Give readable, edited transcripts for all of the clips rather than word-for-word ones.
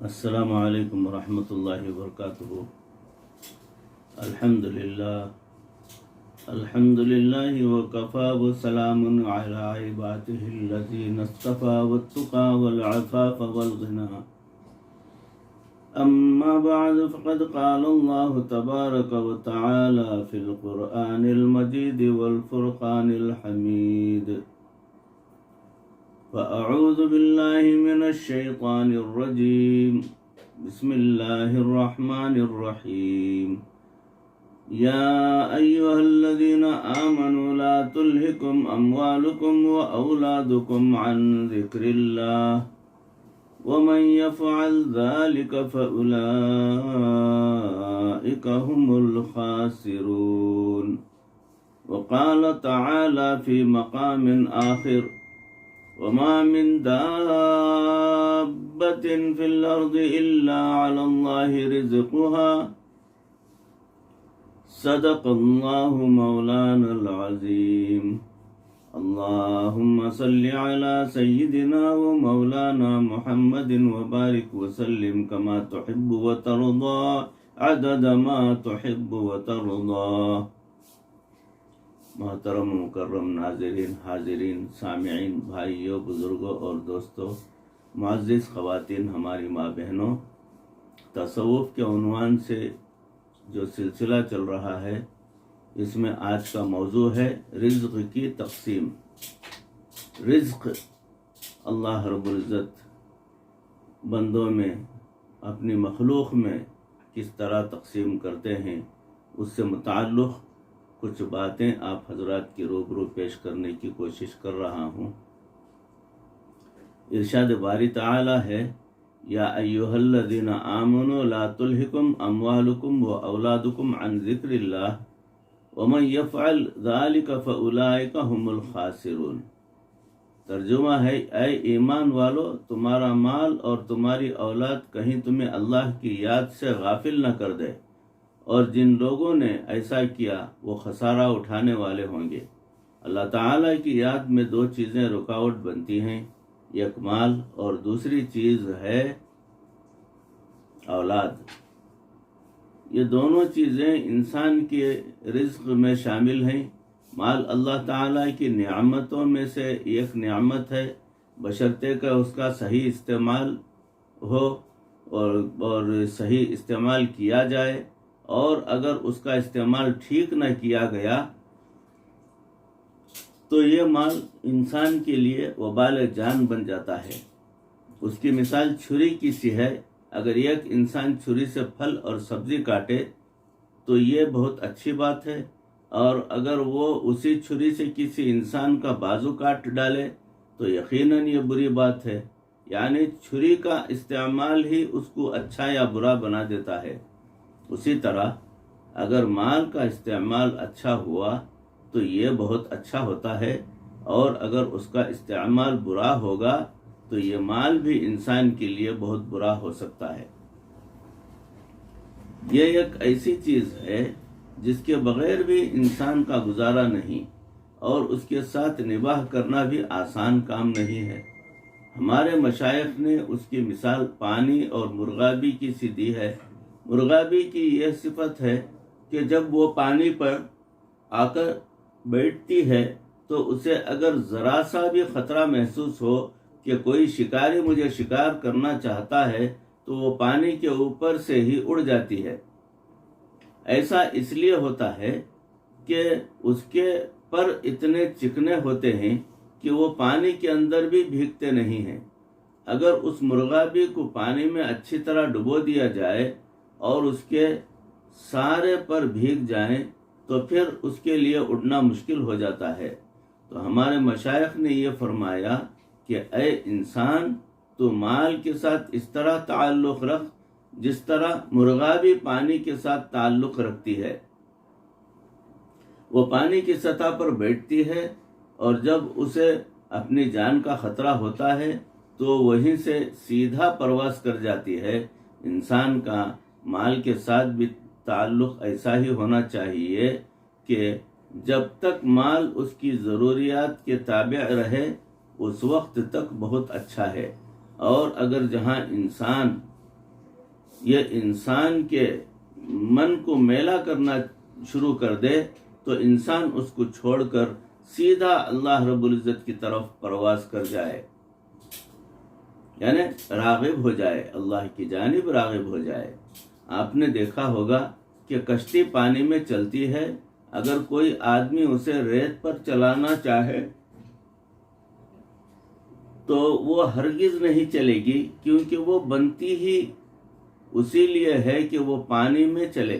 السلام علیکم ورحمۃ اللہ وبرکاتہ۔ الحمد للہ وکفى وسلام علی عباده الذین اصطفى والتقى والعفاف والغنى اما بعد فقد قال الله تبارك وتعالى في القرآن المجيد والفرقان الحميد فأعوذ بالله من الشيطان الرجيم بسم الله الرحمن الرحيم يا أيها الذين آمنوا لا تلهكم أموالكم وأولادكم عن ذكر الله ومن يفعل ذلك فأولئك هم الخاسرون وقال تعالى في مقام آخر وما من دابة في الأرض إلا على الله رزقها صدق الله مولانا العظيم اللهم صل على سيدنا ومولانا محمد وبارك وسلم كما تحب وترضى عدد ما تحب وترضى۔ محترم مکرم ناظرین، حاضرین، سامعین، بھائیوں، بزرگوں اور دوستوں، معزز خواتین، ہماری ماں بہنوں، تصوف کے عنوان سے جو سلسلہ چل رہا ہے اس میں آج کا موضوع ہے رزق کی تقسیم۔ رزق اللہ رب العزت بندوں میں، اپنی مخلوق میں کس طرح تقسیم کرتے ہیں، اس سے متعلق کچھ باتیں آپ حضرات کی روبرو پیش کرنے کی کوشش کر رہا ہوں۔ ارشاد باری تعالی ہے یا ایھا الذین آمنوا لا تلہکم اموالکم واولادکم عن ذکر اللہ ومن یفعل ذلک فاولئک هم الخاسرون۔ ترجمہ ہے اے ایمان والو، تمہارا مال اور تمہاری اولاد کہیں تمہیں اللہ کی یاد سے غافل نہ کر دے، اور جن لوگوں نے ایسا کیا وہ خسارہ اٹھانے والے ہوں گے۔ اللہ تعالیٰ کی یاد میں دو چیزیں رکاوٹ بنتی ہیں، ایک مال اور دوسری چیز ہے اولاد۔ یہ دونوں چیزیں انسان کے رزق میں شامل ہیں۔ مال اللہ تعالیٰ کی نعمتوں میں سے ایک نعمت ہے، بشرطے کہ اس کا صحیح استعمال ہو اور صحیح استعمال کیا جائے، اور اگر اس کا استعمال ٹھیک نہ کیا گیا تو یہ مال انسان کے لیے وبال جان بن جاتا ہے۔ اس کی مثال چھری کی سی ہے۔ اگر ایک انسان چھری سے پھل اور سبزی کاٹے تو یہ بہت اچھی بات ہے، اور اگر وہ اسی چھری سے کسی انسان کا بازو کاٹ ڈالے تو یقیناً یہ بری بات ہے۔ یعنی چھری کا استعمال ہی اس کو اچھا یا برا بنا دیتا ہے۔ اسی طرح اگر مال کا استعمال اچھا ہوا تو یہ بہت اچھا ہوتا ہے، اور اگر اس کا استعمال برا ہوگا تو یہ مال بھی انسان کے لیے بہت برا ہو سکتا ہے۔ یہ ایک ایسی چیز ہے جس کے بغیر بھی انسان کا گزارا نہیں، اور اس کے ساتھ نباہ کرنا بھی آسان کام نہیں ہے۔ ہمارے مشائخ نے اس کی مثال پانی اور مرغابی کی سی دی ہے۔ مرغابی کی یہ صفت ہے کہ جب وہ پانی پر آ کر بیٹھتی ہے تو اسے اگر ذرا سا بھی خطرہ محسوس ہو کہ کوئی شکاری مجھے شکار کرنا چاہتا ہے تو وہ پانی کے اوپر سے ہی اڑ جاتی ہے۔ ایسا اس لیے ہوتا ہے کہ اس کے پر اتنے چکنے ہوتے ہیں کہ وہ پانی کے اندر بھی بھیگتے نہیں ہیں۔ اگر اس مرغابی کو پانی میں اچھی طرح ڈبو دیا جائے اور اس کے سارے پر بھیگ جائیں تو پھر اس کے لیے اڑنا مشکل ہو جاتا ہے۔ تو ہمارے مشائخ نے یہ فرمایا کہ اے انسان، تو مال کے ساتھ اس طرح تعلق رکھ جس طرح مرغابی پانی کے ساتھ تعلق رکھتی ہے۔ وہ پانی کی سطح پر بیٹھتی ہے، اور جب اسے اپنی جان کا خطرہ ہوتا ہے تو وہیں سے سیدھا پرواز کر جاتی ہے۔ انسان کا مال کے ساتھ بھی تعلق ایسا ہی ہونا چاہیے کہ جب تک مال اس کی ضروریات کے تابع رہے اس وقت تک بہت اچھا ہے، اور اگر جہاں انسان یہ انسان کے من کو میلا کرنا شروع کر دے تو انسان اس کو چھوڑ کر سیدھا اللہ رب العزت کی طرف پرواز کر جائے، یعنی راغب ہو جائے، اللہ کی جانب راغب ہو جائے۔ آپ نے دیکھا ہوگا کہ کشتی پانی میں چلتی ہے، اگر کوئی آدمی اسے ریت پر چلانا چاہے تو وہ ہرگز نہیں چلے گی، کیونکہ وہ بنتی ہی اسی لیے ہے کہ وہ پانی میں چلے،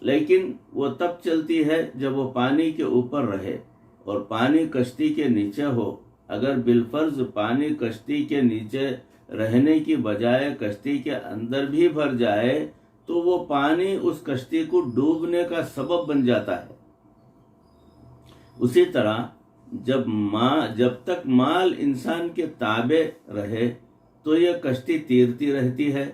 لیکن وہ تب چلتی ہے جب وہ پانی کے اوپر رہے اور پانی کشتی کے نیچے ہو۔ اگر بالفرض پانی کشتی کے نیچے رہنے کی بجائے کشتی کے اندر بھی بھر جائے تو وہ پانی اس کشتی کو ڈوبنے کا سبب بن جاتا ہے۔ اسی طرح جب تک مال انسان کے تابع رہے تو یہ کشتی تیرتی رہتی ہے،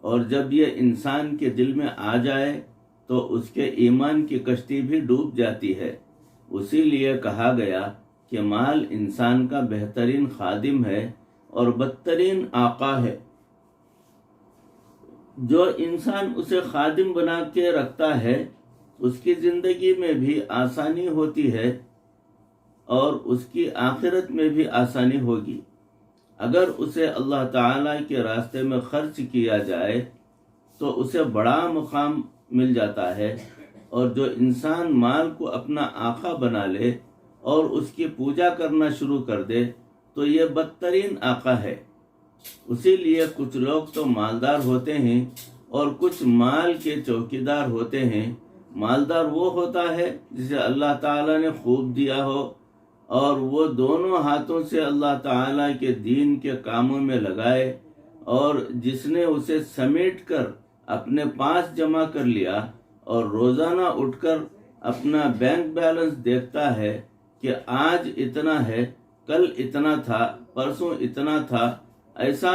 اور جب یہ انسان کے دل میں آ جائے تو اس کے ایمان کی کشتی بھی ڈوب جاتی ہے۔ اسی لیے کہا گیا کہ مال انسان کا بہترین خادم ہے اور بدترین آقا ہے۔ جو انسان اسے خادم بنا کے رکھتا ہے اس کی زندگی میں بھی آسانی ہوتی ہے اور اس کی آخرت میں بھی آسانی ہوگی۔ اگر اسے اللہ تعالیٰ کے راستے میں خرچ کیا جائے تو اسے بڑا مقام مل جاتا ہے، اور جو انسان مال کو اپنا آقا بنا لے اور اس کی پوجا کرنا شروع کر دے تو یہ بدترین آقا ہے۔ اسی لیے کچھ لوگ تو مالدار ہوتے ہیں اور کچھ مال کے چوکیدار ہوتے ہیں۔ مالدار وہ ہوتا ہے جسے اللہ تعالیٰ نے خوب دیا ہو اور وہ دونوں ہاتھوں سے اللہ تعالیٰ کے دین کے کاموں میں لگائے، اور جس نے اسے سمیٹ کر اپنے پاس جمع کر لیا اور روزانہ اٹھ کر اپنا بینک بیلنس دیکھتا ہے کہ آج اتنا ہے، کل اتنا تھا، پرسوں اتنا تھا۔ ایسا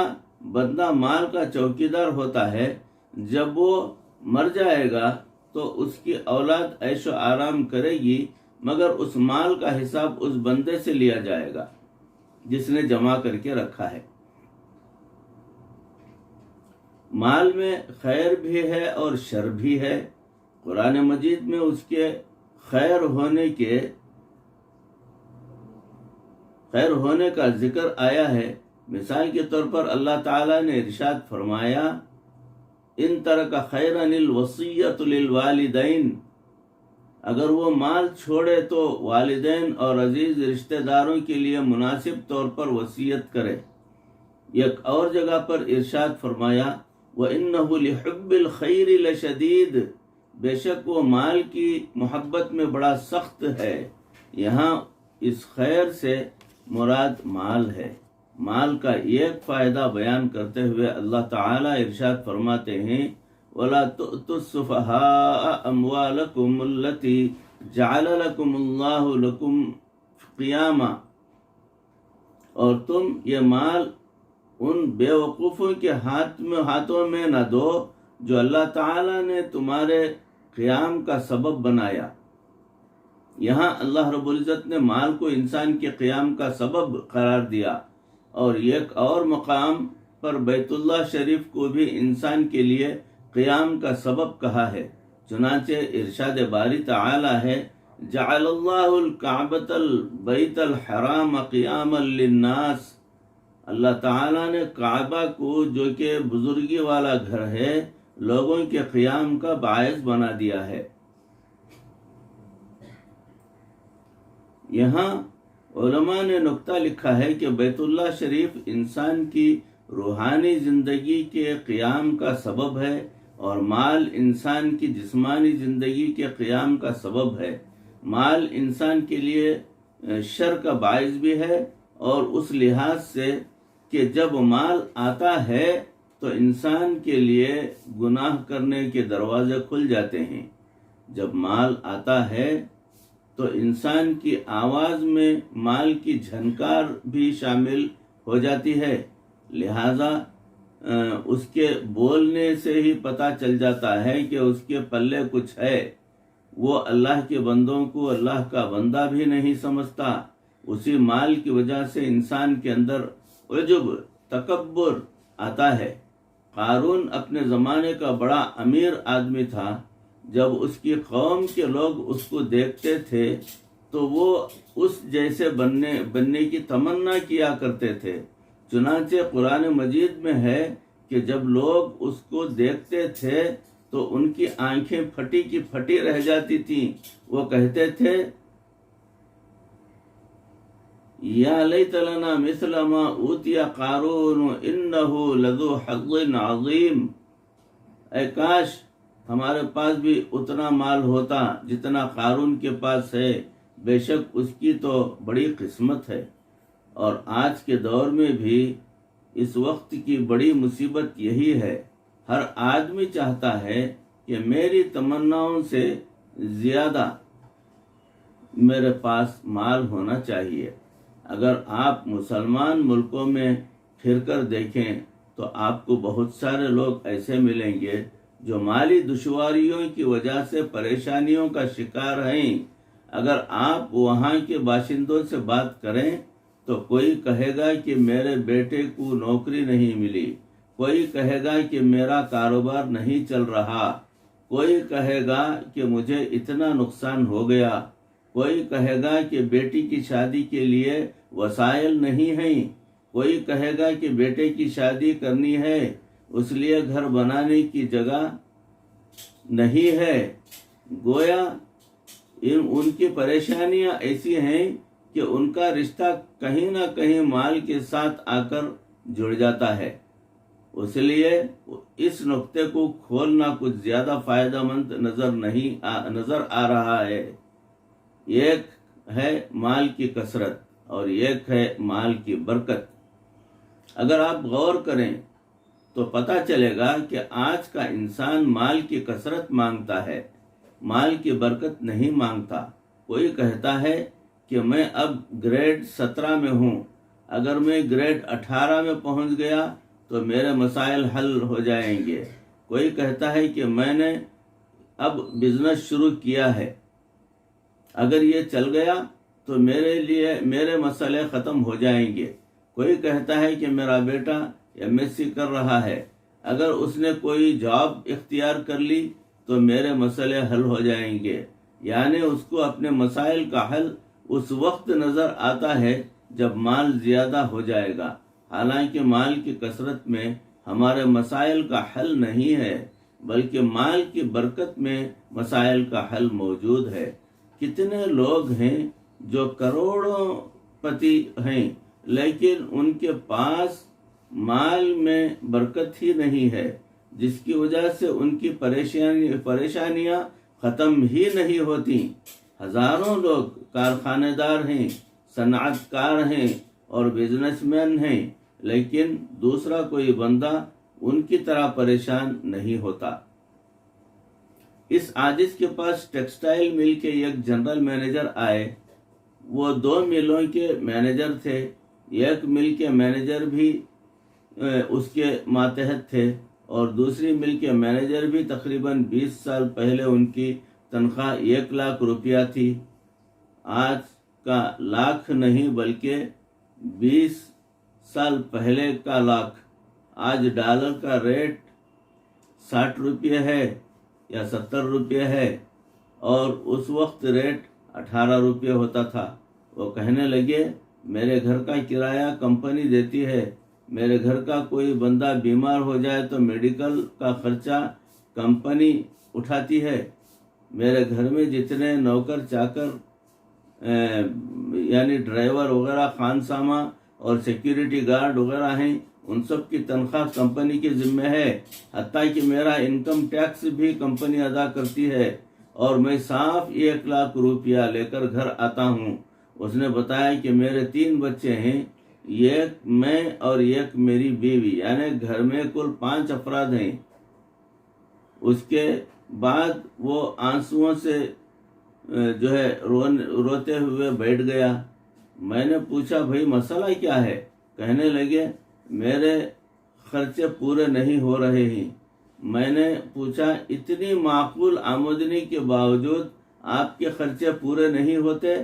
بندہ مال کا چوکیدار ہوتا ہے۔ جب وہ مر جائے گا تو اس کی اولاد عیش و آرام کرے گی، مگر اس مال کا حساب اس بندے سے لیا جائے گا جس نے جمع کر کے رکھا ہے۔ مال میں خیر بھی ہے اور شر بھی ہے۔ قرآن مجید میں اس کے خیر ہونے کا ذکر آیا ہے۔ مثال کے طور پر اللہ تعالیٰ نے ارشاد فرمایا، ان ترک خیرا الوصیۃ للوالدین، اگر وہ مال چھوڑے تو والدین اور عزیز رشتہ داروں کے لیے مناسب طور پر وصیت کرے۔ ایک اور جگہ پر ارشاد فرمایا، وَإِنَّهُ لِحُبِّ الْخَيْرِ لَشَدِيدٌ، بے شک وہ مال کی محبت میں بڑا سخت ہے۔ یہاں اس خیر سے مراد مال ہے۔ مال کا ایک فائدہ بیان کرتے ہوئے اللہ تعالیٰ ارشاد فرماتے ہیں، وَلَا تُؤْتُوا السُّفَهَاءَ أَمْوَالَكُمُ الَّتِي جَعَلَ لَكُمُ اللَّهُ لَكُمْ قِيَامًا، اور تم یہ مال ان بے وقوفوں کے ہاتھوں میں نہ دو جو اللہ تعالیٰ نے تمہارے قیام کا سبب بنایا۔ یہاں اللہ رب العزت نے مال کو انسان کے قیام کا سبب قرار دیا، اور ایک اور مقام پر بیت اللہ شریف کو بھی انسان کے لیے قیام کا سبب کہا ہے۔ چنانچہ ارشاد باری تعالی ہے، جعل اللہ الکعبۃ البیت الحرام قیاما للناس، اللہ تعالیٰ نے کعبہ کو جو کہ بزرگی والا گھر ہے لوگوں کے قیام کا باعث بنا دیا ہے۔ یہاں علماء نے نقطہ لکھا ہے کہ بیت اللہ شریف انسان کی روحانی زندگی کے قیام کا سبب ہے، اور مال انسان کی جسمانی زندگی کے قیام کا سبب ہے۔ مال انسان کے لیے شر کا باعث بھی ہے، اور اس لحاظ سے کہ جب مال آتا ہے تو انسان کے لیے گناہ کرنے کے دروازے کھل جاتے ہیں۔ جب مال آتا ہے تو انسان کی آواز میں مال کی جھنکار بھی شامل ہو جاتی ہے، لہذا اس کے بولنے سے ہی پتہ چل جاتا ہے کہ اس کے پلے کچھ ہے۔ وہ اللہ کے بندوں کو اللہ کا بندہ بھی نہیں سمجھتا۔ اسی مال کی وجہ سے انسان کے اندر عجب، تکبر آتا ہے۔ قارون اپنے زمانے کا بڑا امیر آدمی تھا. جب اس کی قوم کے لوگ اس کو دیکھتے تھے تو وہ اس جیسے بننے کی تمنا کیا کرتے تھے. چنانچہ قرآن مجید میں ہے کہ جب لوگ اس کو دیکھتے تھے تو ان کی آنکھیں پھٹی کی پھٹی رہ جاتی تھیں. وہ کہتے تھے یا لیت لنا مثل ما اوتی قارون انہ لذو حظ عظیم. اے کاش ہمارے پاس بھی اتنا مال ہوتا جتنا قارون کے پاس ہے، بے شک اس کی تو بڑی قسمت ہے. اور آج کے دور میں بھی اس وقت کی بڑی مصیبت یہی ہے، ہر آدمی چاہتا ہے کہ میری تمناؤں سے زیادہ میرے پاس مال ہونا چاہیے. اگر آپ مسلمان ملکوں میں پھر کر دیکھیں تو آپ کو بہت سارے لوگ ایسے ملیں گے جو مالی دشواریوں کی وجہ سے پریشانیوں کا شکار ہیں. اگر آپ وہاں کے باشندوں سے بات کریں تو کوئی کہے گا کہ میرے بیٹے کو نوکری نہیں ملی، کوئی کہے گا کہ میرا کاروبار نہیں چل رہا، کوئی کہے گا کہ مجھے اتنا نقصان ہو گیا، کوئی کہے گا کہ بیٹی کی شادی کے لیے وسائل نہیں ہیں، کوئی کہے گا کہ بیٹے کی شادی کرنی ہے اس لیے گھر بنانے کی جگہ نہیں ہے. گویا ان کی پریشانیاں ایسی ہیں کہ ان کا رشتہ کہیں نہ کہیں مال کے ساتھ آ کر جڑ جاتا ہے. اس لیے اس نقطے کو کھولنا کچھ زیادہ فائدہ مند نظر آ رہا ہے. ایک ہے مال کی کثرت اور ایک ہے مال کی برکت. اگر آپ غور کریں تو پتہ چلے گا کہ آج کا انسان مال کی کثرت مانگتا ہے، مال کی برکت نہیں مانگتا. کوئی کہتا ہے کہ میں اب گریڈ 17 میں ہوں، اگر میں گریڈ 18 میں پہنچ گیا تو میرے مسائل حل ہو جائیں گے. کوئی کہتا ہے کہ میں نے اب بزنس شروع کیا ہے، اگر یہ چل گیا تو میرے مسئلے ختم ہو جائیں گے. کوئی کہتا ہے کہ میرا بیٹا MSc کر رہا ہے، اگر اس نے کوئی جاب اختیار کر لی تو میرے مسئلے حل ہو جائیں گے. یعنی اس کو اپنے مسائل کا حل اس وقت نظر آتا ہے جب مال زیادہ ہو جائے گا، حالانکہ مال کی کثرت میں ہمارے مسائل کا حل نہیں ہے بلکہ مال کی برکت میں مسائل کا حل موجود ہے. کتنے لوگ ہیں جو کروڑوں پتی ہیں لیکن ان کے پاس مال میں برکت ہی نہیں ہے، جس کی وجہ سے ان کی پریشانیاں ختم ہی نہیں ہوتی. ہزاروں لوگ کارخانے دار ہیں، صنعت کار ہیں اور بزنس مین ہیں، لیکن دوسرا کوئی بندہ ان کی طرح پریشان نہیں ہوتا. اس عاجز کے پاس ٹیکسٹائل مل کے ایک جنرل مینیجر آئے. وہ 2 ملوں کے مینیجر تھے، ایک مل کے مینیجر بھی اس کے ماتحت تھے اور دوسری مل کے مینیجر بھی تقریباً 20 سال پہلے ان کی تنخواہ 1 لاکھ روپیہ تھی. آج کا لاکھ نہیں بلکہ 20 سال پہلے کا لاکھ. آج ڈالر کا ریٹ 60 روپے ہے یا 70 روپے ہے اور اس وقت ریٹ 18 روپے ہوتا تھا. وہ کہنے لگے میرے گھر کا کرایہ کمپنی دیتی ہے، میرے گھر کا کوئی بندہ بیمار ہو جائے تو میڈیکل کا خرچہ کمپنی اٹھاتی ہے، میرے گھر میں جتنے نوکر چاکر یعنی ڈرائیور وغیرہ، خانسامہ اور سیکیورٹی گارڈ وغیرہ ہیں، ان سب کی تنخواہ کمپنی کے ذمہ ہے، حتیٰ کہ میرا انکم ٹیکس بھی کمپنی ادا کرتی ہے اور میں صاف 1 لاکھ روپیہ لے کر گھر آتا ہوں. اس نے بتایا کہ میرے 3 بچے ہیں، ایک میں اور ایک میری بیوی، یعنی گھر میں کل 5 افراد ہیں. اس کے بعد وہ آنسوؤں سے جو ہے روتے ہوئے بیٹھ گیا. میں نے پوچھا بھائی مسئلہ کیا ہے؟ کہنے لگے میرے خرچے پورے نہیں ہو رہے ہیں. میں نے پوچھا اتنی معقول آمدنی کے باوجود آپ کے خرچے پورے نہیں ہوتے،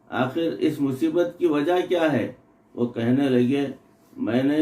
آخر اس مصیبت کی وجہ کیا ہے؟ وہ کہنے لگے میں نے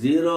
0